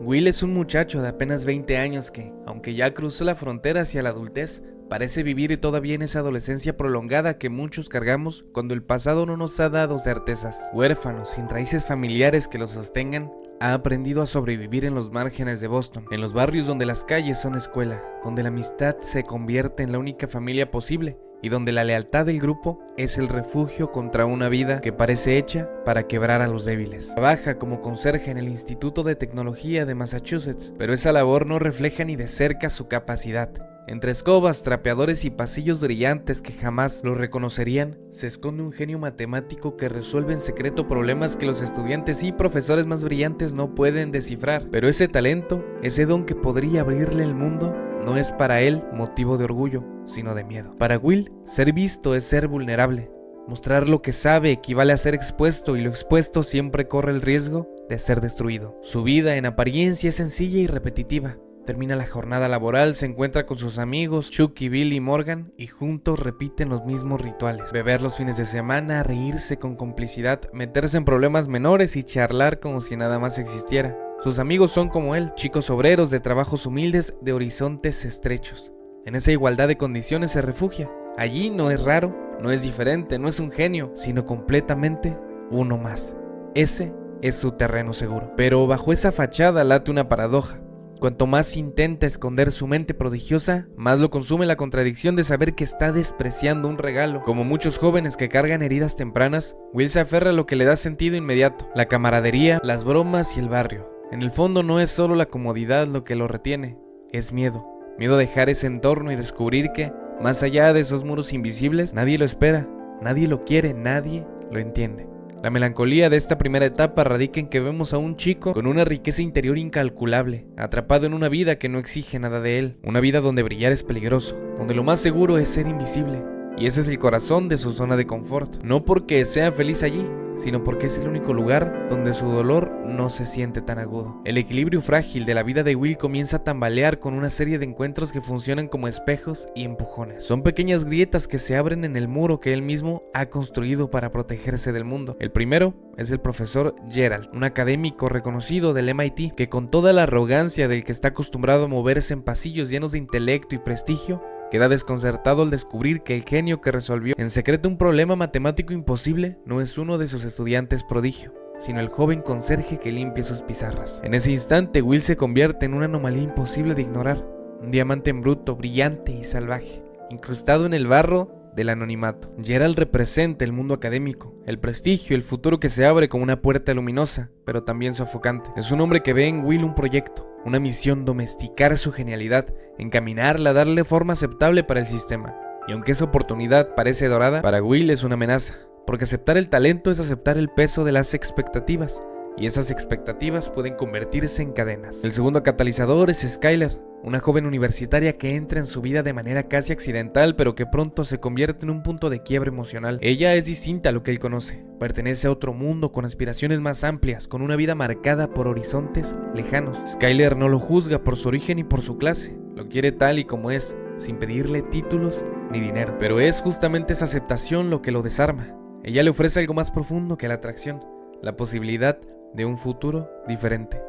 Will es un muchacho de apenas 20 años que, aunque ya cruzó la frontera hacia la adultez, parece vivir todavía en esa adolescencia prolongada que muchos cargamos cuando el pasado no nos ha dado certezas. Huérfano, sin raíces familiares que lo sostengan, ha aprendido a sobrevivir en los márgenes de Boston, en los barrios donde las calles son escuela, donde la amistad se convierte en la única familia posible y donde la lealtad del grupo es el refugio contra una vida que parece hecha para quebrar a los débiles. Trabaja como conserje en el Instituto de Tecnología de Massachusetts, pero esa labor no refleja ni de cerca su capacidad. Entre escobas, trapeadores y pasillos brillantes que jamás lo reconocerían, se esconde un genio matemático que resuelve en secreto problemas que los estudiantes y profesores más brillantes no pueden descifrar. Pero ese talento, ese don que podría abrirle el mundo, no es para él motivo de orgullo, sino de miedo. Para Will, ser visto es ser vulnerable. Mostrar lo que sabe equivale a ser expuesto, y lo expuesto siempre corre el riesgo de ser destruido. Su vida en apariencia es sencilla y repetitiva. Termina la jornada laboral, se encuentra con sus amigos Chucky, Billy y Morgan y juntos repiten los mismos rituales: beber los fines de semana, reírse con complicidad, meterse en problemas menores y charlar como si nada más existiera. Sus amigos son como él, chicos obreros de trabajos humildes, de horizontes estrechos. En esa igualdad de condiciones se refugia. Allí no es raro, no es diferente, no es un genio, sino completamente uno más. Ese es su terreno seguro. Pero bajo esa fachada late una paradoja. Cuanto más intenta esconder su mente prodigiosa, más lo consume la contradicción de saber que está despreciando un regalo. Como muchos jóvenes que cargan heridas tempranas, Will se aferra a lo que le da sentido inmediato: la camaradería, las bromas y el barrio. En el fondo no es solo la comodidad lo que lo retiene, es miedo. Miedo a dejar ese entorno y descubrir que, más allá de esos muros invisibles, nadie lo espera, nadie lo quiere, nadie lo entiende. La melancolía de esta primera etapa radica en que vemos a un chico con una riqueza interior incalculable, atrapado en una vida que no exige nada de él, una vida donde brillar es peligroso, donde lo más seguro es ser invisible. Y ese es el corazón de su zona de confort, no porque sea feliz allí, sino porque es el único lugar donde su dolor no se siente tan agudo. El equilibrio frágil de la vida de Will comienza a tambalear con una serie de encuentros que funcionan como espejos y empujones. Son pequeñas grietas que se abren en el muro que él mismo ha construido para protegerse del mundo. El primero es el profesor Gerald, un académico reconocido del MIT, que con toda la arrogancia del que está acostumbrado a moverse en pasillos llenos de intelecto y prestigio, queda desconcertado al descubrir que el genio que resolvió en secreto un problema matemático imposible no es uno de sus estudiantes prodigio, sino el joven conserje que limpia sus pizarras. En ese instante, Will se convierte en una anomalía imposible de ignorar, un diamante en bruto, brillante y salvaje, incrustado en el barro del anonimato. Gerald representa el mundo académico, el prestigio, el futuro que se abre como una puerta luminosa, pero también sofocante. Es un hombre que ve en Will un proyecto, una misión: domesticar su genialidad, encaminarla, darle forma aceptable para el sistema. Y aunque esa oportunidad parece dorada, para Will es una amenaza, porque aceptar el talento es aceptar el peso de las expectativas, y esas expectativas pueden convertirse en cadenas. El segundo catalizador es Skyler, una joven universitaria que entra en su vida de manera casi accidental, pero que pronto se convierte en un punto de quiebre emocional. Ella es distinta a lo que él conoce, pertenece a otro mundo con aspiraciones más amplias, con una vida marcada por horizontes lejanos. Skyler no lo juzga por su origen y por su clase, lo quiere tal y como es, sin pedirle títulos ni dinero. Pero es justamente esa aceptación lo que lo desarma. Ella le ofrece algo más profundo que la atracción, la posibilidad de un futuro diferente.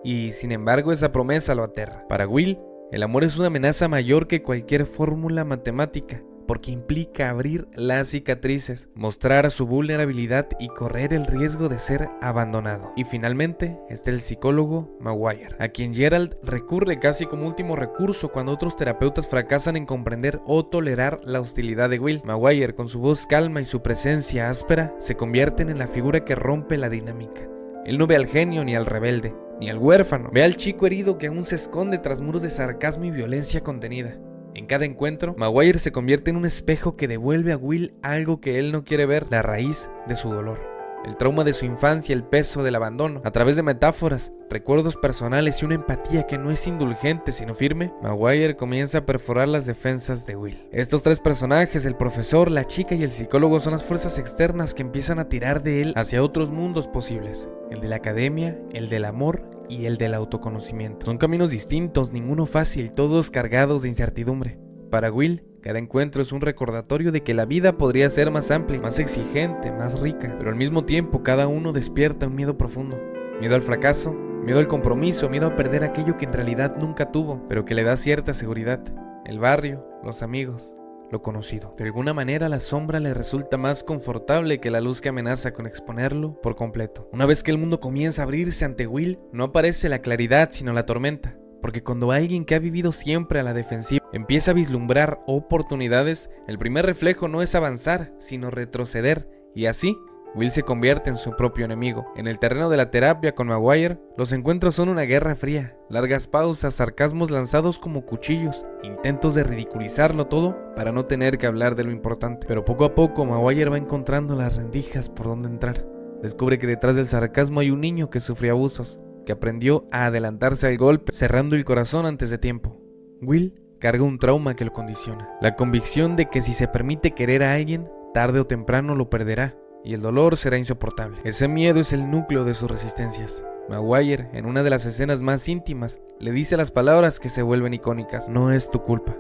Y sin embargo esa promesa lo aterra. Para Will, el amor es una amenaza mayor que cualquier fórmula matemática, porque implica abrir las cicatrices, mostrar su vulnerabilidad y correr el riesgo de ser abandonado. Y finalmente está el psicólogo Maguire, a quien Gerald recurre casi como último recurso cuando otros terapeutas fracasan en comprender o tolerar la hostilidad de Will. Maguire, con su voz calma y su presencia áspera, se convierten en la figura que rompe la dinámica. Él no ve al genio ni al rebelde, ni al huérfano, ve al chico herido que aún se esconde tras muros de sarcasmo y violencia contenida. En cada encuentro, Maguire se convierte en un espejo que devuelve a Will algo que él no quiere ver: la raíz de su dolor, el trauma de su infancia, el peso del abandono. A través de metáforas, recuerdos personales y una empatía que no es indulgente sino firme, Maguire comienza a perforar las defensas de Will. Estos tres personajes, el profesor, la chica y el psicólogo, son las fuerzas externas que empiezan a tirar de él hacia otros mundos posibles: el de la academia, el del amor y el del autoconocimiento. Son caminos distintos, ninguno fácil, todos cargados de incertidumbre. Para Will, cada encuentro es un recordatorio de que la vida podría ser más amplia, más exigente, más rica, pero al mismo tiempo cada uno despierta un miedo profundo: miedo al fracaso, Miedo al compromiso, miedo a perder aquello que en realidad nunca tuvo, pero que le da cierta seguridad. El barrio, los amigos, lo conocido. De alguna manera la sombra le resulta más confortable que la luz que amenaza con exponerlo por completo. Una vez que el mundo comienza a abrirse ante Will, no aparece la claridad sino la tormenta. Porque cuando alguien que ha vivido siempre a la defensiva empieza a vislumbrar oportunidades, el primer reflejo no es avanzar, sino retroceder. Y así, Will se convierte en su propio enemigo. En el terreno de la terapia con Maguire, los encuentros son una guerra fría. Largas pausas, sarcasmos lanzados como cuchillos, intentos de ridiculizarlo todo para no tener que hablar de lo importante. Pero poco a poco Maguire va encontrando las rendijas por donde entrar. Descubre que detrás del sarcasmo hay un niño que sufrió abusos, que aprendió a adelantarse al golpe, cerrando el corazón antes de tiempo. Will carga un trauma que lo condiciona. La convicción de que si se permite querer a alguien, tarde o temprano lo perderá. Y el dolor será insoportable. Ese miedo es el núcleo de sus resistencias. Maguire, en una de las escenas más íntimas, le dice las palabras que se vuelven icónicas: no es tu culpa.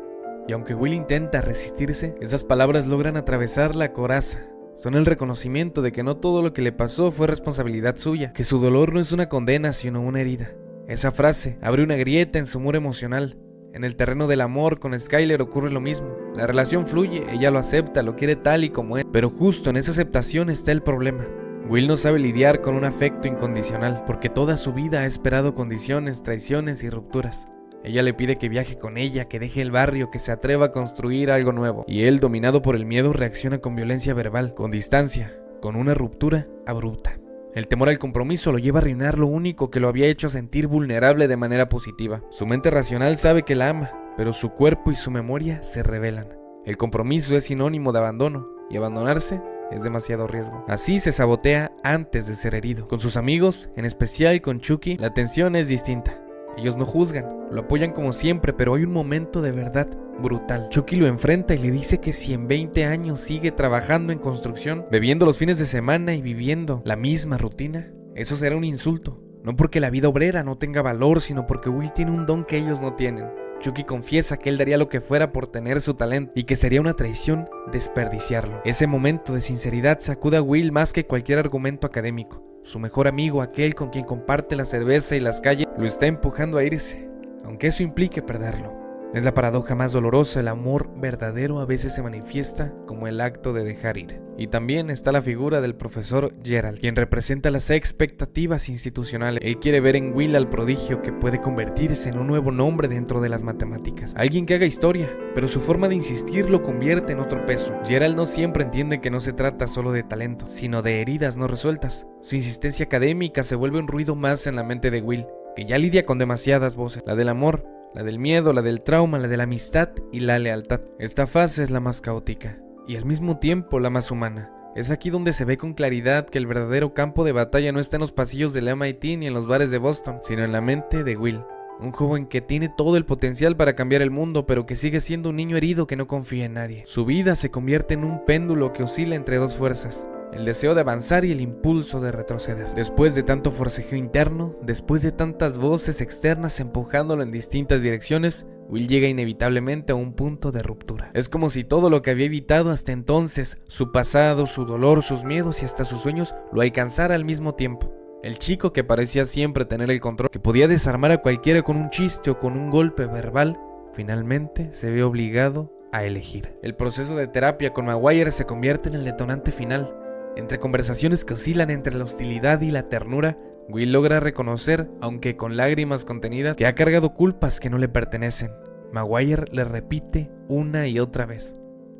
Y aunque Will intenta resistirse, esas palabras logran atravesar la coraza. Son el reconocimiento de que no todo lo que le pasó fue responsabilidad suya, que su dolor no es una condena sino una herida. Esa frase abre una grieta en su muro emocional. En el terreno del amor con Skyler ocurre lo mismo. La relación fluye, ella lo acepta, lo quiere tal y como es. Pero justo en esa aceptación está el problema. Will no sabe lidiar con un afecto incondicional, porque toda su vida ha esperado condiciones, traiciones y rupturas. Ella le pide que viaje con ella, que deje el barrio, que se atreva a construir algo nuevo. Y él, dominado por el miedo, reacciona con violencia verbal, con distancia, con una ruptura abrupta. El temor al compromiso lo lleva a arruinar lo único que lo había hecho sentir vulnerable de manera positiva. Su mente racional sabe que la ama, pero su cuerpo y su memoria se rebelan. El compromiso es sinónimo de abandono, y abandonarse es demasiado riesgo. Así se sabotea antes de ser herido. Con sus amigos, en especial con Chucky, la tensión es distinta. Ellos no juzgan, lo apoyan como siempre, pero hay un momento de verdad brutal. Chucky lo enfrenta y le dice que si en 20 años sigue trabajando en construcción, bebiendo los fines de semana y viviendo la misma rutina, eso será un insulto. No porque la vida obrera no tenga valor, sino porque Will tiene un don que ellos no tienen. Chucky confiesa que él daría lo que fuera por tener su talento y que sería una traición desperdiciarlo. Ese momento de sinceridad sacude a Will más que cualquier argumento académico. Su mejor amigo, aquel con quien comparte la cerveza y las calles, lo está empujando a irse, aunque eso implique perderlo. Es la paradoja más dolorosa. El amor verdadero a veces se manifiesta como el acto de dejar ir. Y también está la figura del profesor Gerald, quien representa las expectativas institucionales. Él quiere ver en Will al prodigio que puede convertirse en un nuevo nombre dentro de las matemáticas, alguien que haga historia, pero su forma de insistir lo convierte en otro peso. Gerald no siempre entiende que no se trata solo de talento, sino de heridas no resueltas. Su insistencia académica se vuelve un ruido más en la mente de Will, que ya lidia con demasiadas voces: la del amor, la del miedo, la del trauma, la de la amistad y la lealtad. Esta fase es la más caótica y al mismo tiempo la más humana. Es aquí donde se ve con claridad que el verdadero campo de batalla no está en los pasillos del MIT ni en los bares de Boston, sino en la mente de Will. Un joven que tiene todo el potencial para cambiar el mundo, pero que sigue siendo un niño herido que no confía en nadie. Su vida se convierte en un péndulo que oscila entre dos fuerzas: el deseo de avanzar y el impulso de retroceder. Después de tanto forcejeo interno, después de tantas voces externas empujándolo en distintas direcciones, Will llega inevitablemente a un punto de ruptura. Es como si todo lo que había evitado hasta entonces, su pasado, su dolor, sus miedos y hasta sus sueños, lo alcanzara al mismo tiempo. El chico que parecía siempre tener el control, que podía desarmar a cualquiera con un chiste o con un golpe verbal, finalmente se ve obligado a elegir. El proceso de terapia con Maguire se convierte en el detonante final. Entre conversaciones que oscilan entre la hostilidad y la ternura, Will logra reconocer, aunque con lágrimas contenidas, que ha cargado culpas que no le pertenecen. Maguire le repite una y otra vez: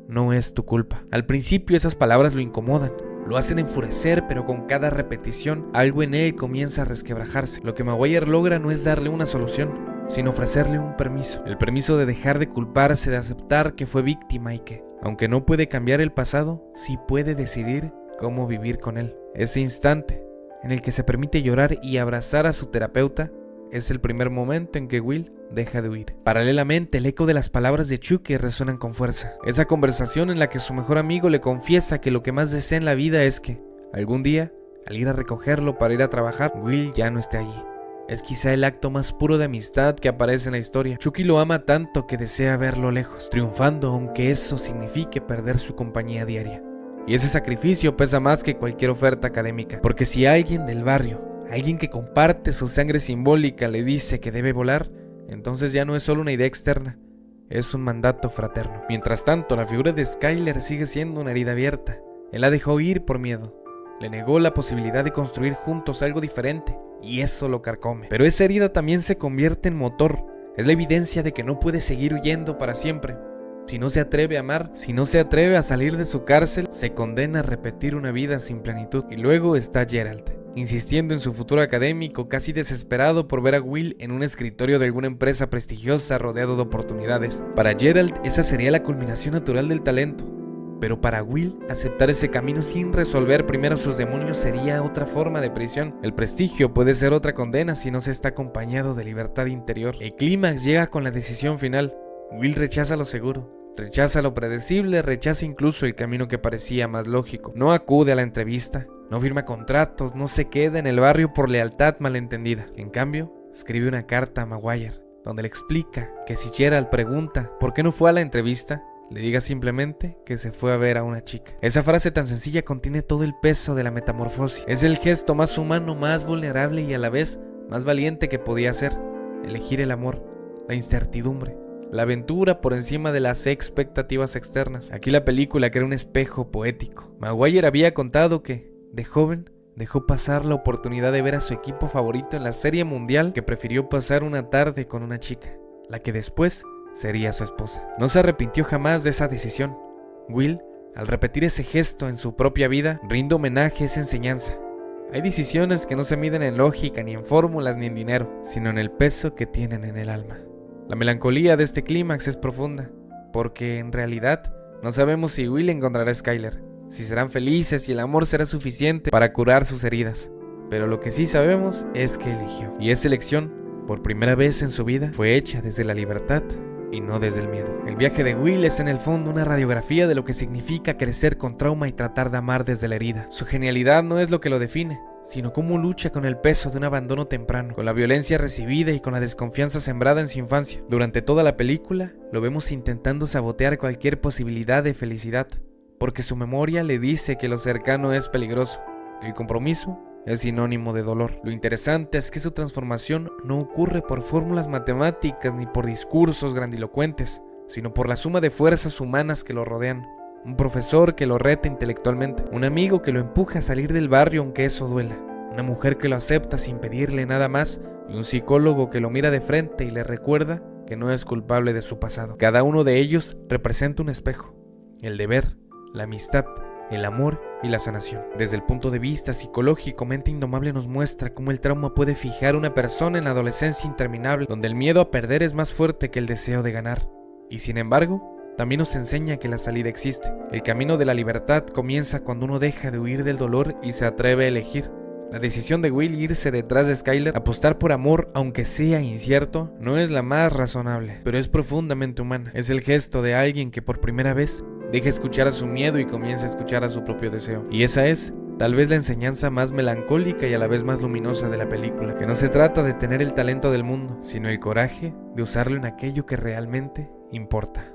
no es tu culpa. Al principio esas palabras lo incomodan, lo hacen enfurecer, pero con cada repetición algo en él comienza a resquebrajarse. Lo que Maguire logra no es darle una solución, sino ofrecerle un permiso. El permiso de dejar de culparse, de aceptar que fue víctima y que, aunque no puede cambiar el pasado, sí puede decidir cómo vivir con él. Ese instante en el que se permite llorar y abrazar a su terapeuta es el primer momento en que Will deja de huir. Paralelamente, el eco de las palabras de Chucky resuenan con fuerza. Esa conversación en la que su mejor amigo le confiesa que lo que más desea en la vida es que, algún día, al ir a recogerlo para ir a trabajar, Will ya no esté allí. Es quizá el acto más puro de amistad que aparece en la historia. Chucky lo ama tanto que desea verlo lejos, triunfando, aunque eso signifique perder su compañía diaria. Y ese sacrificio pesa más que cualquier oferta académica, porque si alguien del barrio, alguien que comparte su sangre simbólica le dice que debe volar, entonces ya no es solo una idea externa, es un mandato fraterno. Mientras tanto, la figura de Skyler sigue siendo una herida abierta. Él la dejó ir por miedo. Le negó la posibilidad de construir juntos algo diferente, y eso lo carcome. Pero esa herida también se convierte en motor. Es la evidencia de que no puede seguir huyendo para siempre. Si no se atreve a amar, si no se atreve a salir de su cárcel, se condena a repetir una vida sin plenitud. Y luego está Gerald, insistiendo en su futuro académico, casi desesperado por ver a Will en un escritorio de alguna empresa prestigiosa rodeado de oportunidades. Para Gerald, esa sería la culminación natural del talento. Pero para Will, aceptar ese camino sin resolver primero sus demonios sería otra forma de prisión. El prestigio puede ser otra condena si no se está acompañado de libertad interior. El clímax llega con la decisión final. Will rechaza lo seguro, rechaza lo predecible, rechaza incluso el camino que parecía más lógico. No acude a la entrevista, no firma contratos, no se queda en el barrio por lealtad malentendida. En cambio, escribe una carta a Maguire, donde le explica que si Gerald pregunta por qué no fue a la entrevista, le diga simplemente que se fue a ver a una chica. Esa frase tan sencilla contiene todo el peso de la metamorfosis. Es el gesto más humano, más vulnerable y a la vez más valiente que podía hacer. Elegir el amor, la incertidumbre, la aventura por encima de las expectativas externas. Aquí la película crea un espejo poético. Maguire había contado que, de joven, dejó pasar la oportunidad de ver a su equipo favorito en la Serie Mundial, que prefirió pasar una tarde con una chica, la que después sería su esposa. No se arrepintió jamás de esa decisión. Will, al repetir ese gesto en su propia vida, rinde homenaje a esa enseñanza. Hay decisiones que no se miden en lógica, ni en fórmulas, ni en dinero, sino en el peso que tienen en el alma. La melancolía de este clímax es profunda, porque en realidad no sabemos si Will encontrará a Skyler, si serán felices y el amor será suficiente para curar sus heridas. Pero lo que sí sabemos es que eligió. Y esa elección, por primera vez en su vida, fue hecha desde la libertad y no desde el miedo. El viaje de Will es en el fondo una radiografía de lo que significa crecer con trauma y tratar de amar desde la herida. Su genialidad no es lo que lo define, sino cómo lucha con el peso de un abandono temprano, con la violencia recibida y con la desconfianza sembrada en su infancia. Durante toda la película, lo vemos intentando sabotear cualquier posibilidad de felicidad, porque su memoria le dice que lo cercano es peligroso, que el compromiso es sinónimo de dolor. Lo interesante es que su transformación no ocurre por fórmulas matemáticas ni por discursos grandilocuentes, sino por la suma de fuerzas humanas que lo rodean. Un profesor que lo reta intelectualmente, un amigo que lo empuja a salir del barrio aunque eso duela, una mujer que lo acepta sin pedirle nada más y un psicólogo que lo mira de frente y le recuerda que no es culpable de su pasado. Cada uno de ellos representa un espejo, el deber, la amistad, el amor y la sanación. Desde el punto de vista psicológico, Mente Indomable nos muestra cómo el trauma puede fijar a una persona en la adolescencia interminable, donde el miedo a perder es más fuerte que el deseo de ganar. Y sin embargo, también nos enseña que la salida existe. El camino de la libertad comienza cuando uno deja de huir del dolor y se atreve a elegir. La decisión de Will irse detrás de Skyler, apostar por amor aunque sea incierto, no es la más razonable, pero es profundamente humana. Es el gesto de alguien que por primera vez deja escuchar a su miedo y comienza a escuchar a su propio deseo. Y esa es, tal vez, la enseñanza más melancólica y a la vez más luminosa de la película, que no se trata de tener el talento del mundo, sino el coraje de usarlo en aquello que realmente importa.